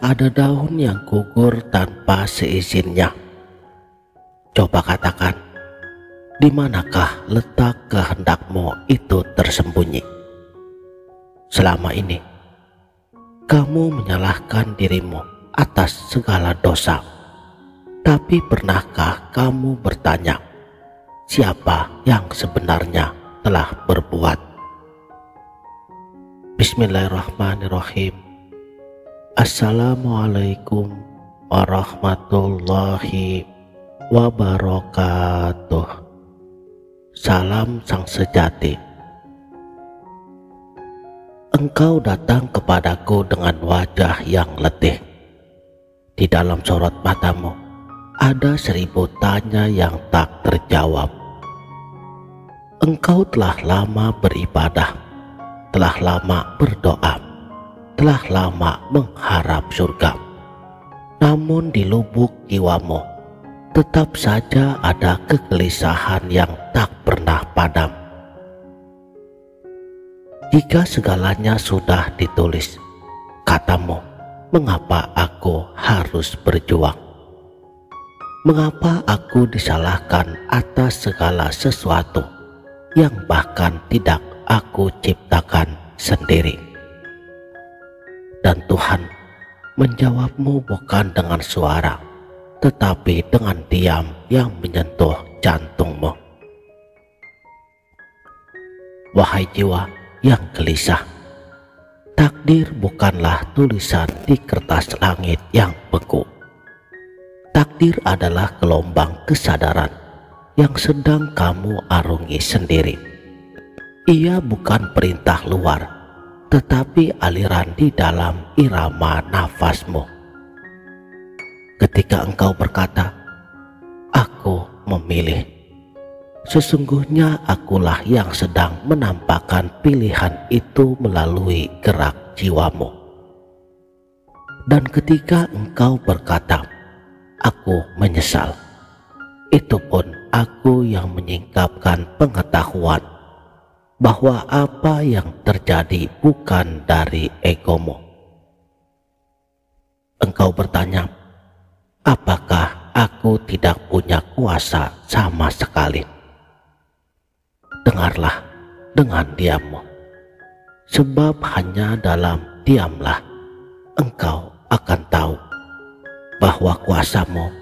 Tak ada daun yang gugur tanpa seizinnya. Coba katakan, di manakah letak kehendakmu itu tersembunyi? Selama ini, kamu menyalahkan dirimu atas segala dosa. Tapi pernahkah kamu bertanya, siapa yang sebenarnya telah berbuat? Bismillahirrahmanirrahim. Assalamualaikum warahmatullahi wabarakatuh. Salam sang sejati. Engkau datang kepadaku dengan wajah yang letih. Di dalam sorot matamu ada 1000 tanya yang tak terjawab. Engkau telah lama beribadah, telah lama berdoa, telah lama mengharap surga. Namun di lubuk jiwamu tetap saja ada kegelisahan yang tak pernah padam. Jika segalanya sudah ditulis, katamu, mengapa aku harus berjuang? Mengapa aku disalahkan atas segala sesuatu yang bahkan tidak aku ciptakan sendiri? Dan Tuhan menjawabmu bukan dengan suara, tetapi dengan diam yang menyentuh jantungmu. Wahai jiwa yang gelisah, takdir bukanlah tulisan di kertas langit yang beku. Takdir adalah gelombang kesadaran yang sedang kamu arungi sendiri. Ia bukan perintah luar, tetapi aliran di dalam irama nafasmu. Ketika engkau berkata, aku memilih, sesungguhnya akulah yang sedang menampakkan pilihan itu melalui gerak jiwamu. Dan ketika engkau berkata, aku menyesal, itu pun aku yang menyingkapkan pengetahuan bahwa apa yang terjadi bukan dari egomu. Engkau bertanya, apakah aku tidak punya kuasa sama sekali? Dengarlah dengan diammu, sebab hanya dalam diamlah engkau akan tahu bahwa kuasamu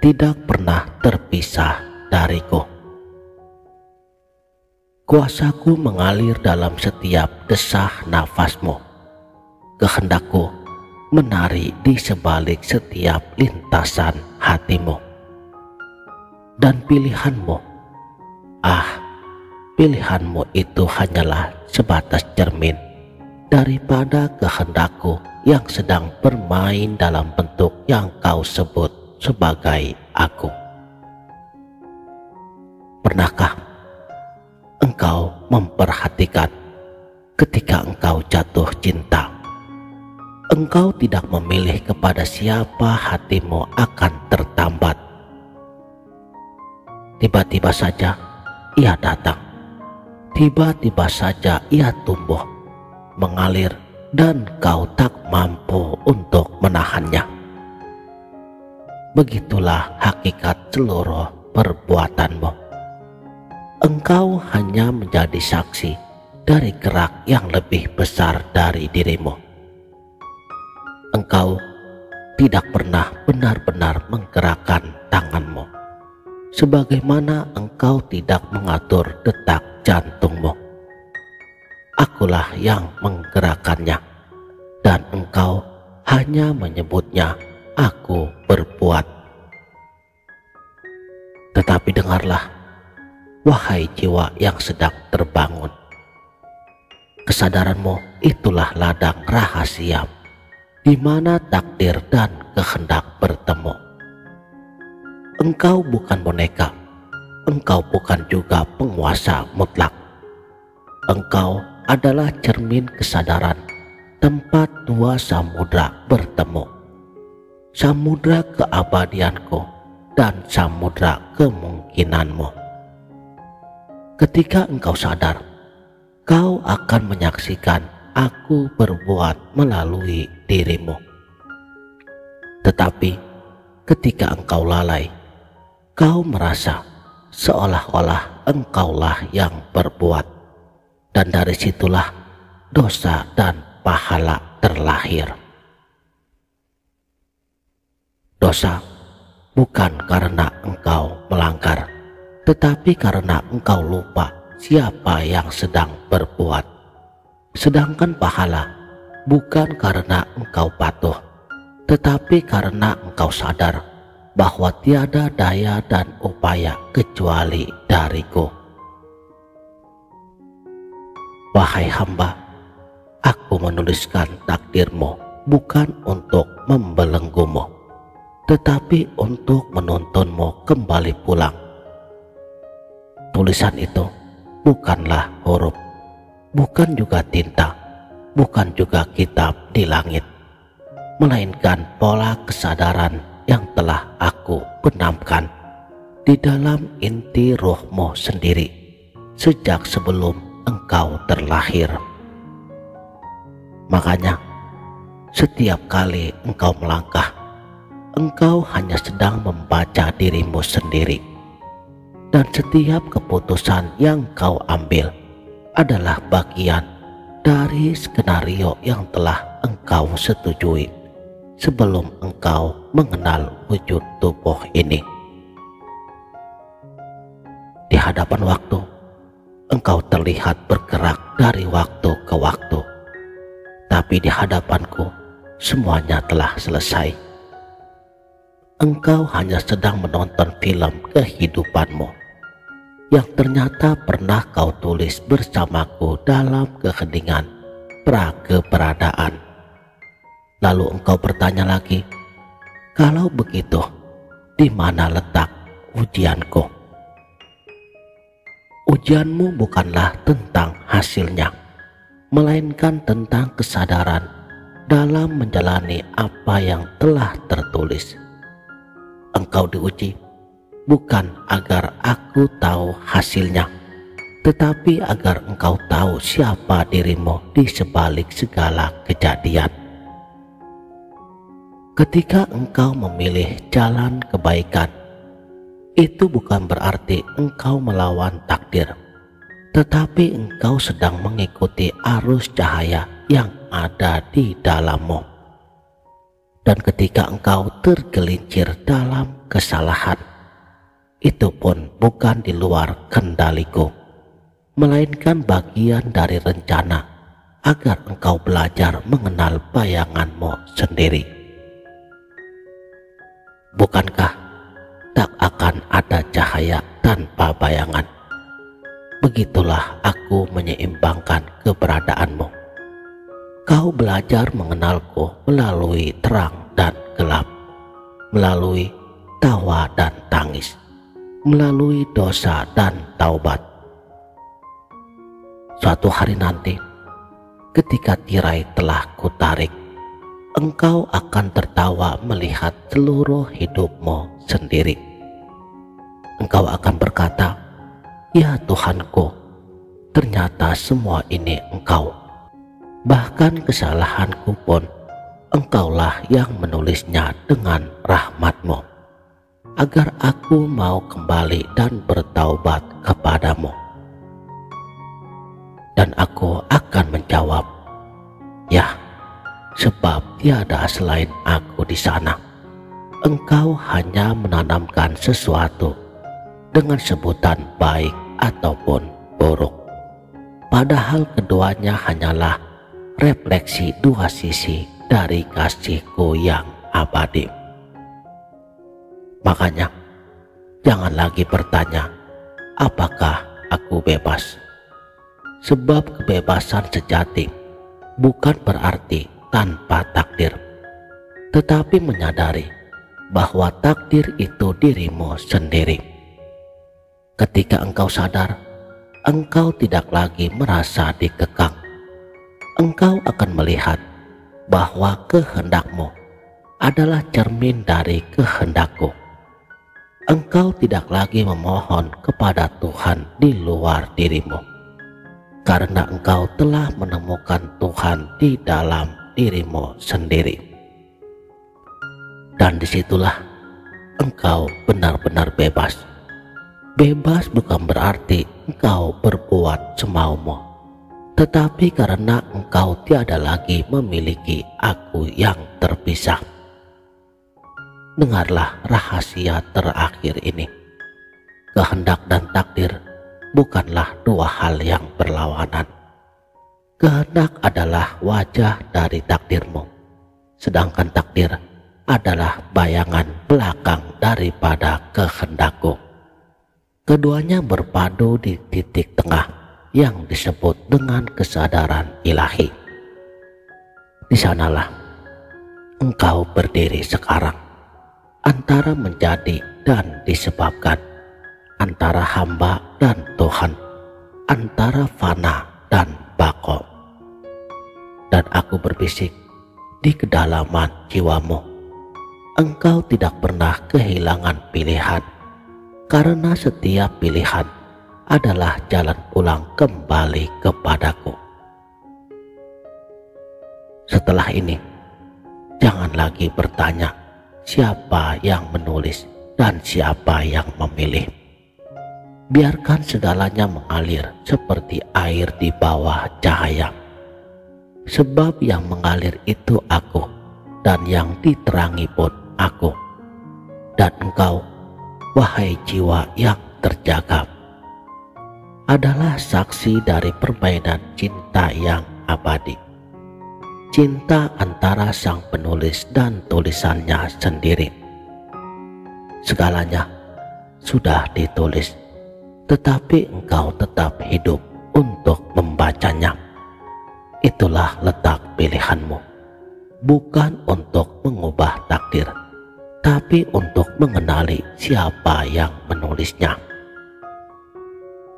tidak pernah terpisah dariku. Kuasaku mengalir dalam setiap desah nafasmu. Kehendakku menari di sebalik setiap lintasan hatimu. Dan pilihanmu, pilihanmu itu hanyalah sebatas cermin daripada kehendakku yang sedang bermain dalam bentuk yang kau sebut sebagai aku. Pernahkah engkau memperhatikan ketika engkau jatuh cinta, engkau tidak memilih kepada siapa hatimu akan tertambat. Tiba-tiba saja ia datang, tiba-tiba saja ia tumbuh, mengalir, dan kau tak mampu untuk menahannya. Begitulah hakikat seluruh perbuatanmu. Engkau hanya menjadi saksi dari gerak yang lebih besar dari dirimu. Engkau tidak pernah benar-benar menggerakkan tanganmu, sebagaimana engkau tidak mengatur detak jantungmu. Akulah yang menggerakkannya, dan engkau hanya menyebutnya aku berbuat. Tetapi dengarlah, wahai jiwa yang sedang terbangun, kesadaranmu itulah ladang rahasia di mana takdir dan kehendak bertemu. Engkau bukan boneka, engkau bukan juga penguasa mutlak. Engkau adalah cermin kesadaran, tempat dua samudra bertemu. Samudra keabadianku dan samudra kemungkinanmu. Ketika engkau sadar, kau akan menyaksikan aku berbuat melalui dirimu. Tetapi ketika engkau lalai, kau merasa seolah-olah engkaulah yang berbuat, dan dari situlah dosa dan pahala terlahir. Dosa bukan karena engkau melanggar, tetapi karena engkau lupa siapa yang sedang berbuat. Sedangkan pahala bukan karena engkau patuh, tetapi karena engkau sadar bahwa tiada daya dan upaya kecuali dariku. Wahai hamba, aku menuliskan takdirmu bukan untuk membelenggumu, tetapi untuk menuntunmu kembali pulang. Tulisan itu bukanlah huruf, bukan juga tinta, bukan juga kitab di langit, melainkan pola kesadaran yang telah aku benamkan di dalam inti ruhmu sendiri sejak sebelum engkau terlahir. Makanya setiap kali engkau melangkah, engkau hanya sedang membaca dirimu sendiri, dan setiap keputusan yang kau ambil adalah bagian dari skenario yang telah engkau setujui sebelum engkau mengenal wujud tubuh ini. Di hadapan waktu, engkau terlihat bergerak dari waktu ke waktu, tapi di hadapanku semuanya telah selesai. Engkau hanya sedang menonton film kehidupanmu yang ternyata pernah kau tulis bersamaku dalam keheningan pra-keberadaan. Lalu engkau bertanya lagi, kalau begitu, di mana letak ujianku? Ujianmu bukanlah tentang hasilnya, melainkan tentang kesadaran dalam menjalani apa yang telah tertulis. Engkau diuji bukan agar aku tahu hasilnya, tetapi agar engkau tahu siapa dirimu di sebalik segala kejadian. Ketika engkau memilih jalan kebaikan, itu bukan berarti engkau melawan takdir, tetapi engkau sedang mengikuti arus cahaya yang ada di dalammu. Dan ketika engkau tergelincir dalam kesalahan, itu pun bukan di luar kendaliku, melainkan bagian dari rencana agar engkau belajar mengenal bayanganmu sendiri. Bukankah tak akan ada cahaya tanpa bayangan? Begitulah aku menyeimbangkan keberadaanmu. Kau belajar mengenalku melalui terang dan gelap, melalui tawa dan tangis, melalui dosa dan taubat. Suatu hari nanti, ketika tirai telah kutarik, engkau akan tertawa melihat seluruh hidupmu sendiri. Engkau akan berkata, "Ya Tuhanku, ternyata semua ini Engkau. Bahkan kesalahanku pun Engkaulah yang menulisnya dengan rahmat-Mu, agar aku mau kembali dan bertaubat kepadamu." Dan aku akan menjawab, "Ya, sebab tiada selain aku di sana." Engkau hanya menanamkan sesuatu dengan sebutan baik ataupun buruk, padahal keduanya hanyalah refleksi dua sisi dari kasihku yang abadi. Makanya jangan lagi bertanya, apakah aku bebas? Sebab kebebasan sejati bukan berarti tanpa takdir, tetapi menyadari bahwa takdir itu dirimu sendiri. Ketika engkau sadar, engkau tidak lagi merasa dikekang. Engkau akan melihat bahwa kehendakmu adalah cermin dari kehendakku. Engkau tidak lagi memohon kepada Tuhan di luar dirimu, karena engkau telah menemukan Tuhan di dalam dirimu sendiri. Dan disitulah engkau benar-benar bebas. Bebas bukan berarti engkau berbuat semaumu, tetapi karena engkau tiada lagi memiliki aku yang terpisah. Dengarlah rahasia terakhir ini. Kehendak dan takdir bukanlah dua hal yang berlawanan. Kehendak adalah wajah dari takdirmu, sedangkan takdir adalah bayangan belakang daripada kehendakku. Keduanya berpadu di titik tengah yang disebut dengan kesadaran ilahi. Di sanalah engkau berdiri sekarang, antara menjadi dan disebabkan, antara hamba dan Tuhan, antara fana dan bako. Dan aku berbisik di kedalaman jiwamu, engkau tidak pernah kehilangan pilihan, karena setiap pilihan adalah jalan pulang kembali kepadaku. Setelah ini, jangan lagi bertanya siapa yang menulis dan siapa yang memilih. Biarkan segalanya mengalir seperti air di bawah cahaya. Sebab yang mengalir itu aku, dan yang diterangi pun aku. Dan engkau, wahai jiwa yang terjaga, adalah saksi dari permainan cinta yang abadi. Cinta antara sang penulis dan tulisannya sendiri. Segalanya sudah ditulis, tetapi engkau tetap hidup untuk membacanya. Itulah letak pilihanmu, bukan untuk mengubah takdir, tapi untuk mengenali siapa yang menulisnya.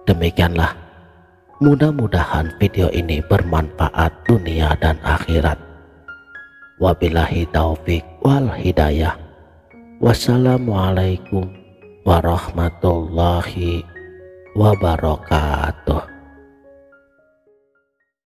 Demikianlah, mudah-mudahan video ini bermanfaat dunia dan akhirat. Wabillahi taufik wal hidayah. Wassalamualaikum warahmatullahi wabarakatuh.